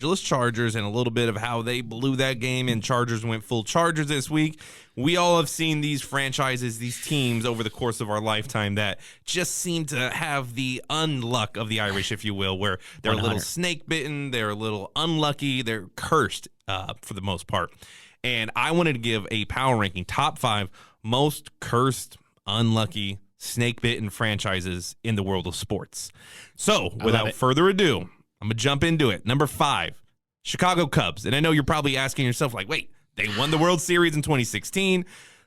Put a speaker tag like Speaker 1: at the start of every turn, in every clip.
Speaker 1: Angeles Chargers and a little bit of how they blew that game and Chargers went full Chargers this week. We all have seen these franchises, these teams over the course of our lifetime that just seem to have the unluck of the Irish, if you will, where they're
Speaker 2: 100.
Speaker 1: a little snake bitten, they're a little unlucky, they're cursed for the most part. And I wanted to give a power ranking, top 5 most cursed, unlucky, snake-bitten franchises in the world of sports. So, without further ado, I'm going to jump into it. Number 5, Chicago Cubs. And I know you're probably asking yourself, like, wait, they won the World Series in 2016.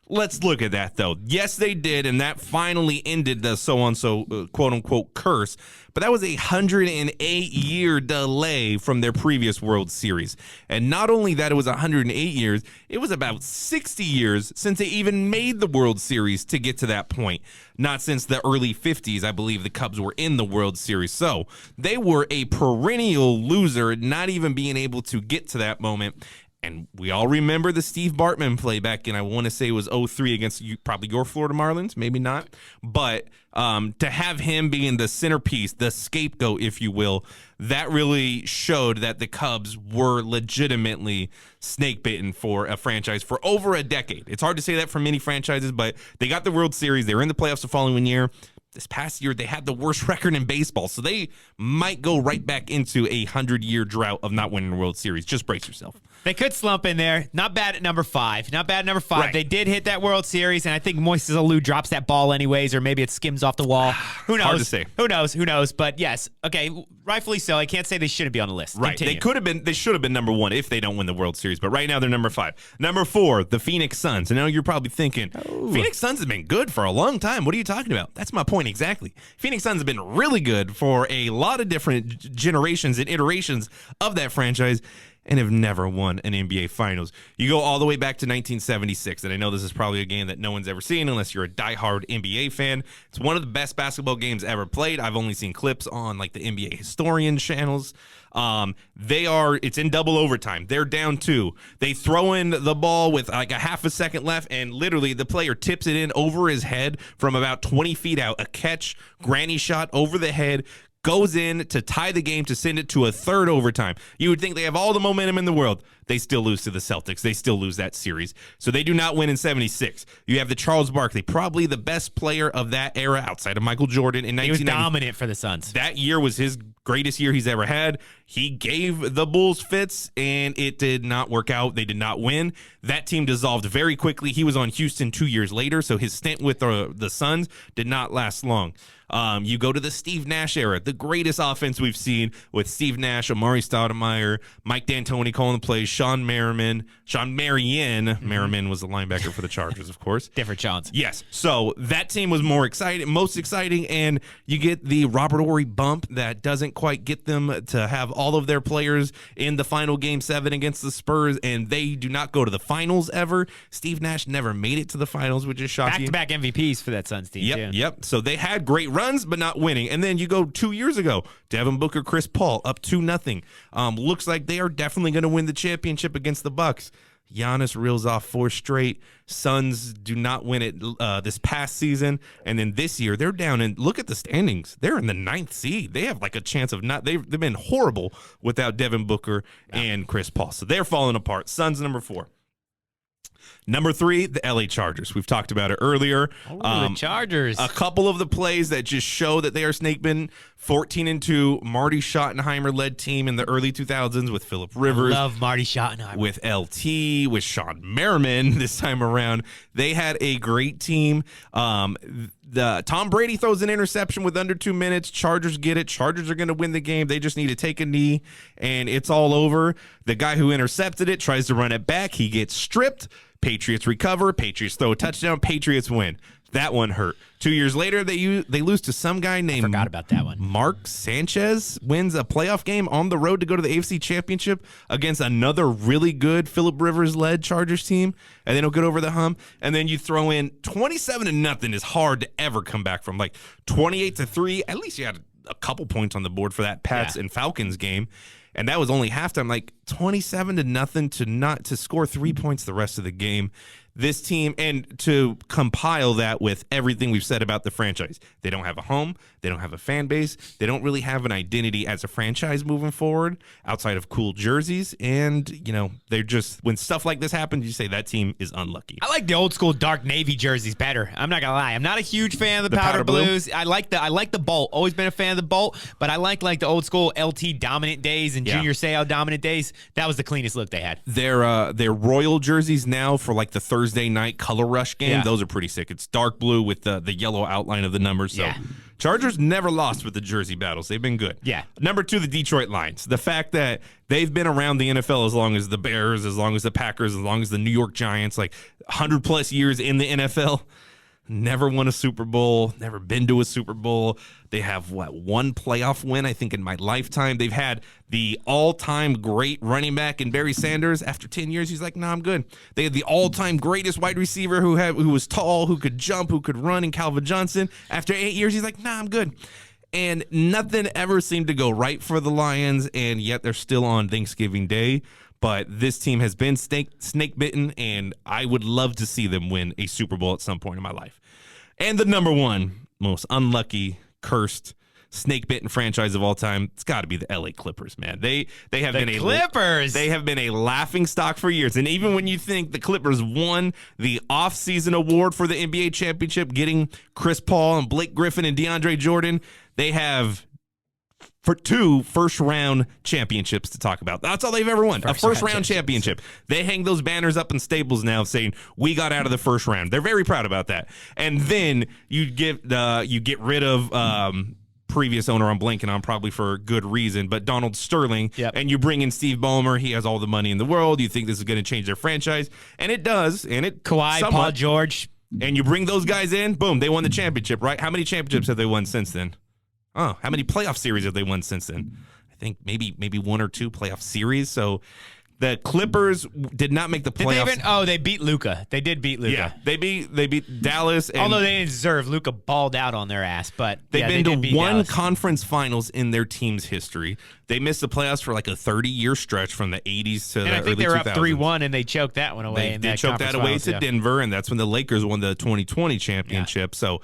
Speaker 1: Let's look at that, though. Yes, they did, and that finally ended the so-and-so, quote-unquote, curse. But that was a 108-year delay from their previous World Series. And not only that it was 108 years, it was about 60 years since they even made the World Series to get to that point. Not since the early 50s, I believe the Cubs were in the World Series. So they were a perennial loser, not even being able to get to that moment. And we all remember the Steve Bartman play back in, I want to say it was 03 against probably your Florida Marlins, maybe not. But to have him being the centerpiece, the scapegoat, if you will, that really showed that the Cubs were legitimately snake-bitten for a franchise for over a decade. It's hard to say that for many franchises, but they got the World Series. They were in the playoffs the following year. This past year, they had the worst record in baseball, so they might go right back into a 100-year drought of not winning the World Series. Just brace yourself.
Speaker 2: They could slump in there. Not bad at number 5. Not bad at number 5.
Speaker 1: Right.
Speaker 2: They did hit that World Series, and I think Moises Alou drops that ball anyways, or maybe it skims off the wall. Who knows?
Speaker 1: Hard to say.
Speaker 2: Who knows? But yes, okay, rightfully so. I can't say they shouldn't be on the list.
Speaker 1: Right.
Speaker 2: Continue.
Speaker 1: They should have been number 1 if they don't win the World Series, but right now they're number 5. Number 4, the Phoenix Suns. I know you're probably thinking, Phoenix Suns have been good for a long time. What are you talking about? That's my point exactly. Phoenix Suns have been really good for a lot of different generations and iterations of that franchise and have never won an NBA Finals. You go all the way back to 1976, and I know this is probably a game that no one's ever seen unless you're a diehard NBA fan. It's one of the best basketball games ever played. I've only seen clips on like the NBA historian channels. It's in double overtime. They're down 2. They throw in the ball with like a half a second left, and literally the player tips it in over his head from about 20 feet out. A catch, granny shot over the head, goes in to tie the game to send it to a third overtime. You would think they have all the momentum in the world. They still lose to the Celtics. They still lose that series. So they do not win in 76. You have the Charles Barkley, probably the best player of that era outside of Michael Jordan in 1990.
Speaker 2: He was dominant for the Suns.
Speaker 1: That year was his greatest year he's ever had. He gave the Bulls fits, and it did not work out. They did not win. That team dissolved very quickly. He was on Houston 2 years later, so his stint with the Suns did not last long. You go to the Steve Nash era, the greatest offense we've seen with Steve Nash, Amari Stoudemire, Mike D'Antoni calling the plays, Sean Merriman. Merriman was the linebacker for the Chargers, of course.
Speaker 2: Different Sean's.
Speaker 1: Yes. So that team was most exciting, and you get the Robert Horry bump that doesn't quite get them to have all of their players in the final Game 7 against the Spurs, and they do not go to the finals ever. Steve Nash never made it to the finals, which is shocking.
Speaker 2: Back-to-back MVPs for that Suns team,
Speaker 1: Yep. So they had great runs, but not winning. And then you go 2 years ago, Devin Booker, Chris Paul, up 2-0. Looks like they are definitely going to win the championship against the Bucks. Giannis reels off 4 straight. Suns do not win it this past season. And then this year, they're down. And look at the standings. They're in the 9th seed. They have like a chance of not. They've been horrible without Devin Booker and Chris Paul. So they're falling apart. Suns number 4. Number 3, the LA Chargers. We've talked about it earlier.
Speaker 2: The Chargers.
Speaker 1: A couple of the plays that just show that they are snake-bitten. 14-2, Marty Schottenheimer-led team in the early 2000s with Phillip Rivers.
Speaker 2: I love Marty Schottenheimer.
Speaker 1: With LT, with Sean Merriman this time around. They had a great team. Tom Brady throws an interception with under 2 minutes. Chargers get it. Chargers are going to win the game. They just need to take a knee, and it's all over. The guy who intercepted it tries to run it back. He gets stripped. Patriots recover. Patriots throw a touchdown. Patriots win. That one hurt. 2 years later, they lose to some guy named
Speaker 2: forgot about that one.
Speaker 1: Mark Sanchez wins a playoff game on the road to go to the AFC Championship against another really good Phillip Rivers-led Chargers team, and they don't get over the hump. And then you throw in 27-0 is hard to ever come back from. Like 28-3, at least you had a couple points on the board for that Pats and Falcons game, and that was only halftime. Like, 27-0 to score 3 points the rest of the game. This team, and to compile that with everything we've said about the franchise, they don't have a home, they don't have a fan base, they don't really have an identity as a franchise moving forward outside of cool jerseys, and they're just, when stuff like this happens, you say that team is unlucky.
Speaker 2: I like the old school dark navy jerseys better. I'm not gonna lie, I'm not a huge fan of the powder blues. I like the Bolt. Always been a fan of the Bolt, but I like the old school LT dominant days and Junior Seau dominant days. That was the cleanest look they had.
Speaker 1: Their royal jerseys now for like the Thursday night color rush game, those are pretty sick. It's dark blue with the yellow outline of the numbers. So Chargers never lost with the jersey battles. They've been good.
Speaker 2: Yeah.
Speaker 1: Number 2, the Detroit Lions. The fact that they've been around the NFL as long as the Bears, as long as the Packers, as long as the New York Giants, like 100+ years in the NFL. Never won a Super Bowl, never been to a Super Bowl. They have, one playoff win, I think, in my lifetime. They've had the all-time great running back in Barry Sanders. After 10 years, he's like, I'm good. They had the all-time greatest wide receiver who was tall, who could jump, who could run in Calvin Johnson. After 8 years, he's like, I'm good. And nothing ever seemed to go right for the Lions, and yet they're still on Thanksgiving Day. But this team has been snake bitten, and I would love to see them win a Super Bowl at some point in my life. And the number 1 most unlucky, cursed, snake bitten franchise of all time, it's got to be the LA Clippers, man. They have been
Speaker 2: Clippers.
Speaker 1: They have been a laughing stock for years. And even when you think the Clippers won the offseason award for the NBA championship, getting Chris Paul and Blake Griffin and DeAndre Jordan, they have for 2 first-round championships to talk about. That's all they've ever won, a first-round championship. They hang those banners up in Staples now saying, we got out of the first round. They're very proud about that. And then you get rid of previous owner, I'm blanking on, probably for good reason, but Donald Sterling, and you bring in Steve Ballmer. He has all the money in the world. You think this is going to change their franchise, and it does. And it
Speaker 2: Kawhi,
Speaker 1: somewhat.
Speaker 2: Paul George.
Speaker 1: And you bring those guys in, boom, they won the championship, right? How many championships have they won since then? Oh, how many playoff series have they won since then? I think maybe 1 or 2 playoff series. So the Clippers did not make the playoffs.
Speaker 2: They beat Luka. They did beat Luka.
Speaker 1: Yeah, they beat Dallas. And
Speaker 2: although they didn't deserve, Luka balled out on their ass. But
Speaker 1: they've been to 1
Speaker 2: Dallas.
Speaker 1: conference finals in their team's history. They missed the playoffs for like a 30-year stretch from the 80s to the early 2000s.
Speaker 2: I think they were up 3-1, and they choked that one away.
Speaker 1: They choked that away to Denver, and that's when the Lakers won the 2020 championship. So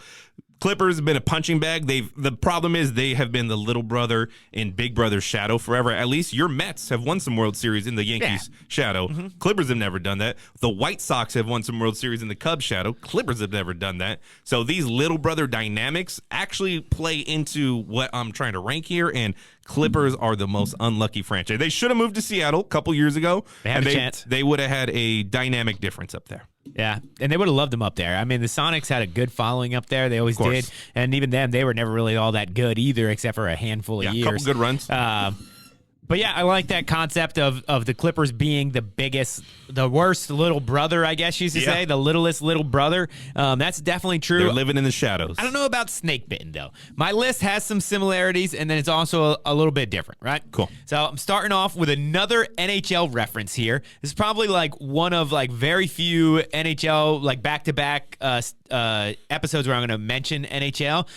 Speaker 1: Clippers have been a punching bag. The problem is they have been the little brother in big brother's shadow forever. At least your Mets have won some World Series in the Yankees shadow. Clippers have never done that. The White Sox have won some World Series in the Cubs shadow. Clippers have never done that. So these little brother dynamics actually play into what I'm trying to rank here, and Clippers are the most unlucky franchise. They should have moved to Seattle a couple years ago.
Speaker 2: They had a chance.
Speaker 1: They would have had a dynamic difference up there.
Speaker 2: Yeah, and they would have loved them up there. I mean, the Sonics had a good following up there. They always did. And even then, they were never really all that good either, except for a handful of years.
Speaker 1: A couple good runs.
Speaker 2: But yeah, I like that concept of the Clippers being the worst little brother, I guess you should say, the littlest little brother. That's definitely true.
Speaker 1: They're living in the shadows.
Speaker 2: I don't know about snake bitten, though. My list has some similarities, and then it's also a little bit different, right?
Speaker 1: Cool.
Speaker 2: So I'm starting off with another NHL reference here. This is probably like one of like very few NHL like back-to-back episodes where I'm going to mention NHL.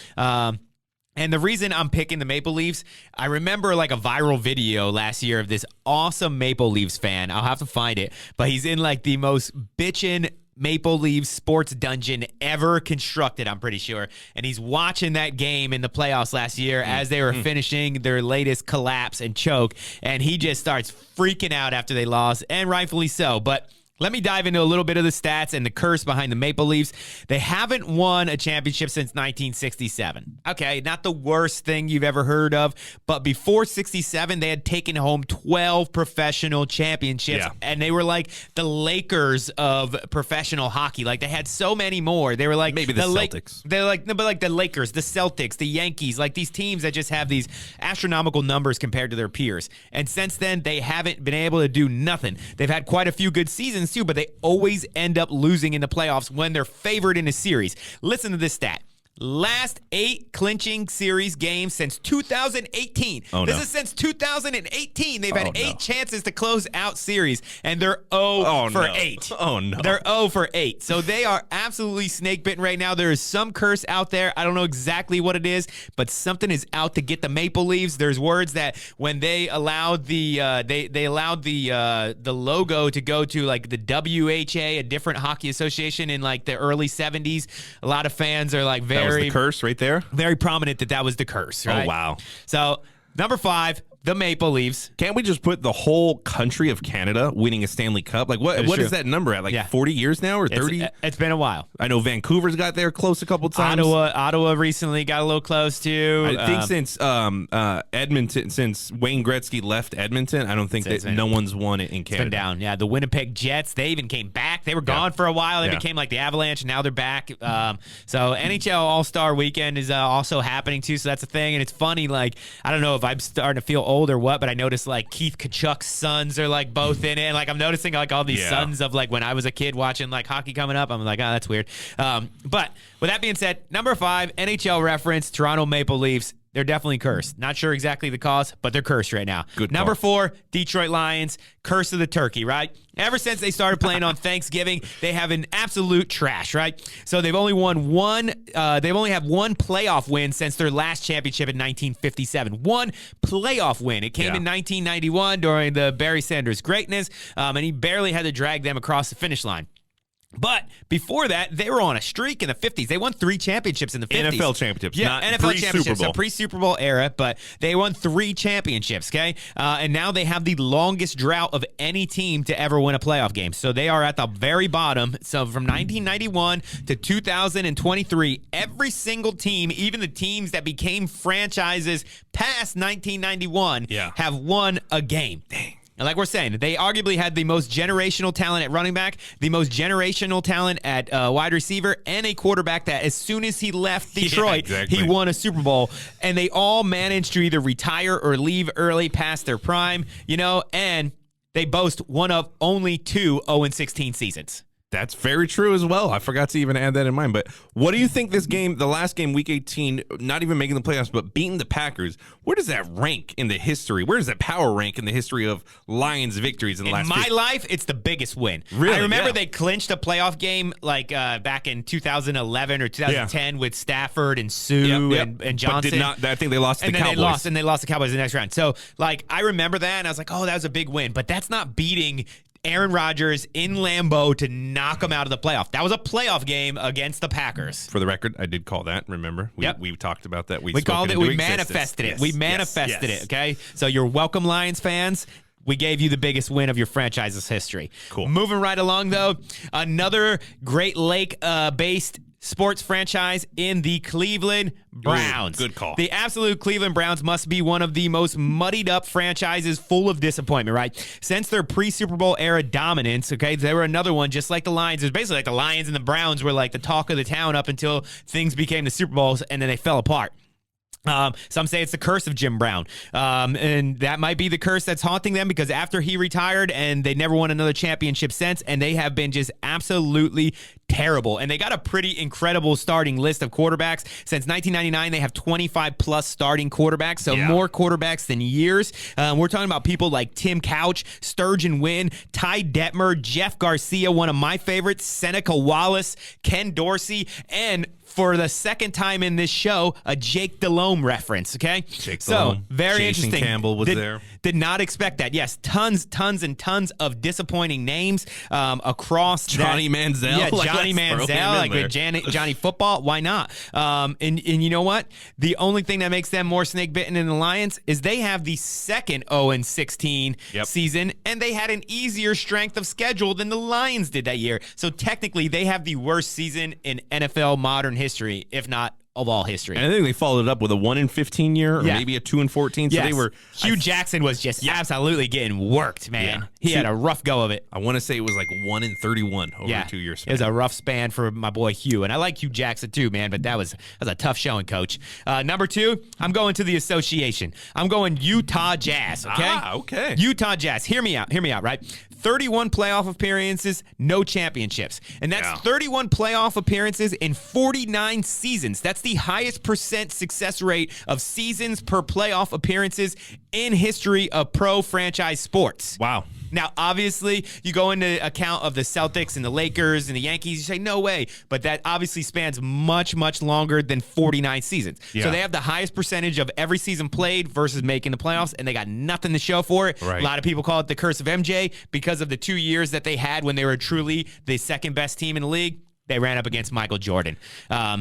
Speaker 2: And the reason I'm picking the Maple Leafs, I remember like a viral video last year of this awesome Maple Leafs fan. I'll have to find it. But he's in like the most bitchin' Maple Leafs sports dungeon ever constructed, I'm pretty sure. And he's watching that game in the playoffs last year as they were finishing their latest collapse and choke. And he just starts freaking out after they lost, and rightfully so. But let me dive into a little bit of the stats and the curse behind the Maple Leafs. They haven't won a championship since 1967. Okay, not the worst thing you've ever heard of, but before 67, they had taken home 12 professional championships, and they were like the Lakers of professional hockey. Like, they had so many more. They were like
Speaker 1: maybe the Celtics.
Speaker 2: They're like, no, but like the Lakers, the Celtics, the Yankees, like these teams that just have these astronomical numbers compared to their peers. And since then, they haven't been able to do nothing. They've had quite a few good seasons too, but they always end up losing in the playoffs when they're favored in a series. Listen to this stat. last 8 clinching series games since 2018.
Speaker 1: Oh,
Speaker 2: this
Speaker 1: no.
Speaker 2: is since 2018. They've had
Speaker 1: Oh,
Speaker 2: 8
Speaker 1: no.
Speaker 2: chances to close out series, and they're 0 for
Speaker 1: no.
Speaker 2: 8.
Speaker 1: Oh, no.
Speaker 2: They're 0 for 8. So they are absolutely snake bitten right now. There is some curse out there. I don't know exactly what it is, but something is out to get the Maple Leafs. There's words that when they allowed the the logo to go to like the WHA, a different hockey association in like the early 70s, a lot of fans are like
Speaker 1: That was
Speaker 2: very
Speaker 1: the curse right there.
Speaker 2: very prominent that was the curse, right?
Speaker 1: Oh, wow.
Speaker 2: So, number 5, the Maple Leafs.
Speaker 1: Can't we just put the whole country of Canada winning a Stanley Cup? Like, what
Speaker 2: true.
Speaker 1: is that number at? Like
Speaker 2: Yeah.
Speaker 1: 40 years now or 30?
Speaker 2: It's been a while.
Speaker 1: I know Vancouver's got there close a couple times.
Speaker 2: Ottawa recently got a little close too.
Speaker 1: I think since Edmonton, since Wayne Gretzky left Edmonton, I don't think that no one's won it in Canada.
Speaker 2: been down. Yeah, the Winnipeg Jets, they even came back. They were gone for a while. They
Speaker 1: Yeah.
Speaker 2: became like the Avalanche, and now they're back. So NHL All-Star Weekend is also happening too, so that's a thing. And it's funny, like, I don't know if I'm starting to feel old or what, but I noticed like Keith Kachuk's sons are like both in it. Like I'm noticing like all these
Speaker 1: Yeah.
Speaker 2: sons of like when I was a kid watching like hockey coming up. I'm like, oh, that's weird. But with that being said, number 5, NHL reference, Toronto Maple Leafs. They're definitely cursed. Not sure exactly the cause, but they're cursed right now.
Speaker 1: Good
Speaker 2: Number
Speaker 1: call.
Speaker 2: 4, Detroit Lions, curse of the turkey, right? Ever since they started playing on Thanksgiving, they have an absolute trash, right? So they've only won one. They've only had one playoff win since their last championship in 1957. One playoff win. It came in 1991 during the Barry Sanders greatness, and he barely had to drag them across the finish line. But before that, they were on a streak in the 50s. They won 3 championships in the 50s.
Speaker 1: NFL championships,
Speaker 2: Yeah,
Speaker 1: not
Speaker 2: NFL
Speaker 1: pre-Super
Speaker 2: championships.
Speaker 1: Bowl.
Speaker 2: So pre-Super Bowl era, but they won 3 championships, okay? And now they have the longest drought of any team to ever win a playoff game. So they are at the very bottom. So from 1991 to 2023, every single team, even the teams that became franchises past 1991, have won a game. Dang. And like we're saying, they arguably had the most generational talent at running back, the most generational talent at wide receiver, and a quarterback that as soon as he left Detroit, he won a Super Bowl. And they all managed to either retire or leave early past their prime, and they boast one of only 2 0-16 seasons.
Speaker 1: That's very true as well. I forgot to even add that in mind. But what do you think this game, the last game, Week 18, not even making the playoffs, but beating the Packers, where does that rank in the history? Where does that power rank in the history of Lions victories in the last
Speaker 2: In my life, it's the biggest win.
Speaker 1: Really?
Speaker 2: I remember
Speaker 1: Yeah.
Speaker 2: they clinched a playoff game like back in 2011 or 2010 with Stafford and Sue and Johnson.
Speaker 1: But did not, I think they lost to
Speaker 2: and
Speaker 1: the
Speaker 2: then
Speaker 1: Cowboys.
Speaker 2: they lost the Cowboys in the next round. So, like, I remember that, and I was like, oh, that was a big win. But that's not beating Aaron Rodgers in Lambeau to knock him out of the playoff. That was a playoff game against the Packers.
Speaker 1: For the record, I did call that, remember? We talked about that.
Speaker 2: We called it. We manifested it. We manifested it, okay? So you're welcome, Lions fans. We gave you the biggest win of your franchise's history.
Speaker 1: Cool.
Speaker 2: Moving right along, though, another Great Lake-based sports franchise in the Cleveland Browns.
Speaker 1: Good call.
Speaker 2: The absolute Cleveland Browns must be one of the most muddied up franchises full of disappointment, right? Since their pre-Super Bowl era dominance, okay, they were another one just like the Lions. It was basically like the Lions and the Browns were like the talk of the town up until things became the Super Bowls, and then they fell apart. Some say it's the curse of Jim Brown. And that might be the curse that's haunting them because after he retired and they never won another championship since, and they have been just absolutely terrible. And they got a pretty incredible starting list of quarterbacks. Since 1999, they have 25 plus starting quarterbacks, so more quarterbacks than years. We're talking about people like Tim Couch, Sturgeon Wynn, Ty Detmer, Jeff Garcia, one of my favorites, Seneca Wallace, Ken Dorsey, and for the second time in this show, a Jake Delhomme reference, okay?
Speaker 1: Delhomme.
Speaker 2: Very
Speaker 1: Jason
Speaker 2: interesting.
Speaker 1: Campbell was there.
Speaker 2: Did not expect that. Yes, tons and tons of disappointing names across
Speaker 1: Johnny Manziel.
Speaker 2: Yeah,
Speaker 1: Like,
Speaker 2: Johnny
Speaker 1: let's throw him
Speaker 2: Manziel,
Speaker 1: in
Speaker 2: like
Speaker 1: there.
Speaker 2: with Johnny Football. Why not? And you know what? The only thing that makes them more snake bitten than the Lions is they have the second 0-16 season, and they had an easier strength of schedule than the Lions did that year. So technically, they have the worst season in NFL modern history, if not of all history.
Speaker 1: And I think they followed it up with a 1-15 year or maybe a 2-14. So they were.
Speaker 2: Hugh Jackson was just absolutely getting worked, man. He had a rough go of it.
Speaker 1: I want to say it was like 1-31 over a 2 year span.
Speaker 2: It was a rough span for my boy Hugh. And I like Hugh Jackson too, man, but that was a tough showing, coach. Number 2, I'm going to the association. I'm going Utah Jazz, okay?
Speaker 1: Okay.
Speaker 2: Utah Jazz. Hear me out, right? 31 playoff appearances, no championships. And that's 31 playoff appearances in 49 seasons. That's the highest percent success rate of seasons per playoff appearances in history of pro franchise sports.
Speaker 1: Wow.
Speaker 2: Now, obviously, you go into account of the Celtics and the Lakers and the Yankees, you say, no way. But that obviously spans much, much longer than 49 seasons.
Speaker 1: Yeah.
Speaker 2: So they have the highest percentage of every season played versus making the playoffs, and they got nothing to show for it.
Speaker 1: Right.
Speaker 2: A lot of people call it the curse of MJ because of the 2 years that they had when they were truly the second best team in the league. They ran up against Michael Jordan.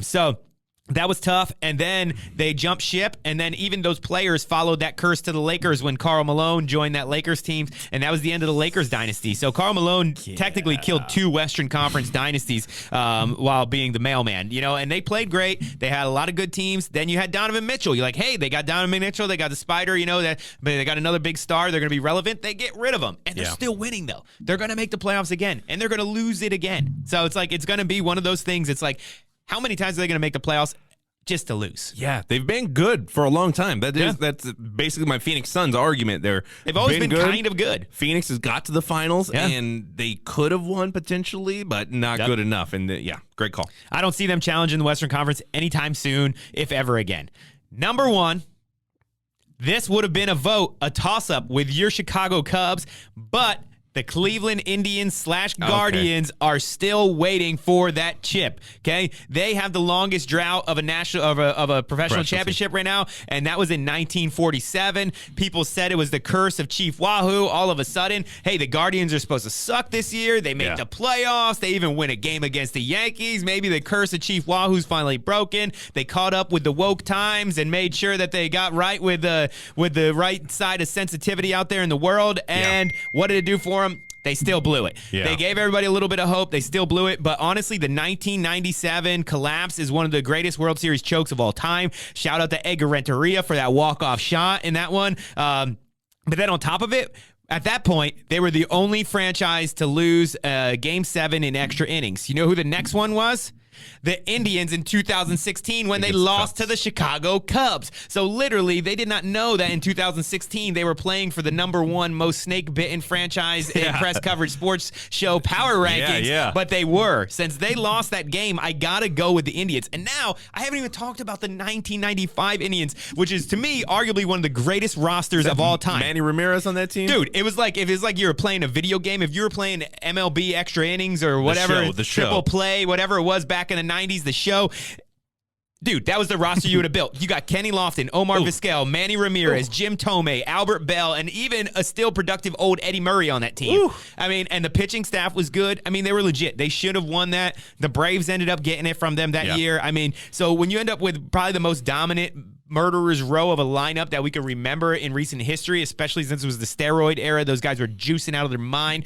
Speaker 2: So that was tough, and then they jumped ship, and then even those players followed that curse to the Lakers when Karl Malone joined that Lakers team, and that was the end of the Lakers dynasty. So Karl Malone technically killed 2 Western Conference dynasties while being the mailman, and they played great. They had a lot of good teams. Then you had Donovan Mitchell. You're like, hey, they got Donovan Mitchell, they got the Spider, they got another big star. They're going to be relevant. They get rid of them, and they're still winning, though. They're going to make the playoffs again, and they're going to lose it again. So it's like it's going to be one of those things. It's like, how many times are they going to make the playoffs just to lose?
Speaker 1: Yeah, they've been good for a long time. That's basically my Phoenix Suns argument there.
Speaker 2: They've always been
Speaker 1: good.
Speaker 2: kind of good.
Speaker 1: Phoenix has got to the finals, and they could have won potentially, but not good enough. And great call.
Speaker 2: I don't see them challenging the Western Conference anytime soon, if ever again. Number 1, this would have been a toss-up with your Chicago Cubs, but the Cleveland Indians / Guardians are still waiting for that chip. Okay, they have the longest drought of a professional championship right now, and that was in 1947. People said it was the curse of Chief Wahoo. All of a sudden, hey, the Guardians are supposed to suck this year. They make the playoffs. They even win a game against the Yankees. Maybe the curse of Chief Wahoo's finally broken. They caught up with the woke times and made sure that they got right with the right side of sensitivity out there in the world. And what did it do for them? They still blew it. Yeah. They gave everybody a little bit of hope. They still blew it. But honestly, the 1997 collapse is one of the greatest World Series chokes of all time. Shout out to Edgar Renteria for that walk-off shot in that one. But then on top of it, at that point, they were the only franchise to lose Game 7 in extra innings. You know who the next one was? The Indians in 2016 when they lost to the Chicago Cubs. So literally, they did not know that in 2016 they were playing for the #1 most snake-bitten franchise in press coverage sports show power rankings. But they were. Since they lost that game, I got to go with the Indians. And now, I haven't even talked about the 1995 Indians, which is, to me, arguably one of the greatest rosters of all time.
Speaker 1: Manny Ramirez on that team?
Speaker 2: Dude, it was like you were playing a video game. If you were playing MLB extra innings or whatever,
Speaker 1: the show.
Speaker 2: Triple Play, whatever it was back in the 90s, the show. Dude, that was the roster you would have built. You got Kenny Lofton, Omar Vizquel, Manny Ramirez, Jim Thome, Albert Bell, and even a still productive old Eddie Murray on that team. I mean, and the pitching staff was good. I mean, they were legit. They should have won that. The Braves ended up getting it from them that year. I mean, so when you end up with probably the most dominant murderer's row of a lineup that we can remember in recent history, especially since it was the steroid era, those guys were juicing out of their mind.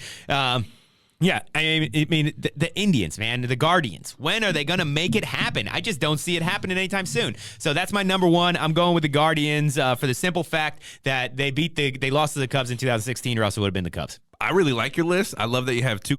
Speaker 2: Yeah, I mean, the Indians, man, the Guardians. When are they going to make it happen? I just don't see it happening anytime soon. So that's my number 1. I'm going with the Guardians for the simple fact that they lost to the Cubs in 2016, or else it would have been the Cubs.
Speaker 1: I really like your list. I love that you have 2